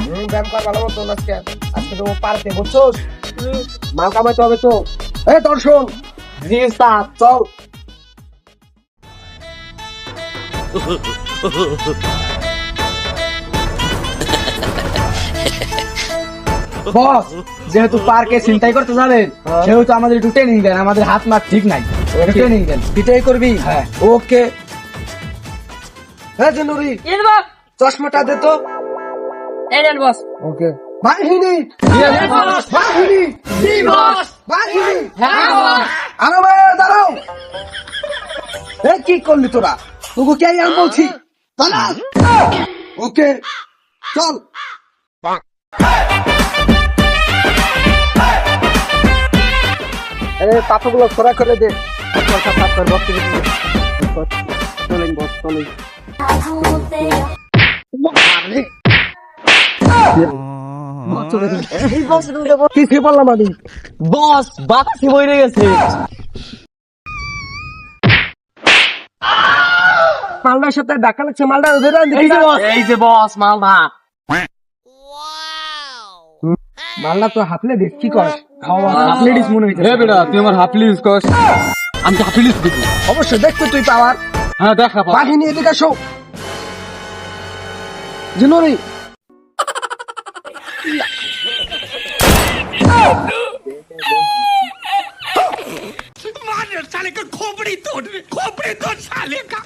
ব্যায়াম কর ভালো মতো আজকে। আজকে তো পার্কে বুঝছোস, মাল কামাইতে হবে তো। এই দর্শন, জি স্যার, চল। বস, যেহেতু পার্কে চিন্তাই করতে যাবেন, সেহেতু আমাদের একটু ট্রেনিং দেন। আমাদের হাত মাত ঠিক নাই, ট্রেনিং দেন। এটাই করবি? হ্যাঁ। ওকে। হ্যাঁ জনুরি, চশমাটা দে তো। ওকে। বাহিনী বাহিনী বাহিনী, আরো দাঁড়াও। কি করলি তোরা? তোকে কে আমি বলছি, ওকে চল। পাতাগুলো খোরা করে দে। চলেন বস, চলেন। কিছু বললাম আমি, বস বাতাসে বইরে গেছে। মালদার সাথে ধাক্কা লাগছে, মালদা এই যে বস মালদা। মালদা তো হাফলে দিস, কি কর? হাফলে দিস মনে হইছে। হ্যাঁ বেটা, তুই আমার হাফলি ইউজ কর, আমি হাফলি ইউজ দিব। অবশ্যই দেখতে তুই পাওয়ার। হ্যাঁ দেখা পা। বাহিনী এদিকে আসো। জুনুরি, मार साले का खोपड़ी तोड़ साले का।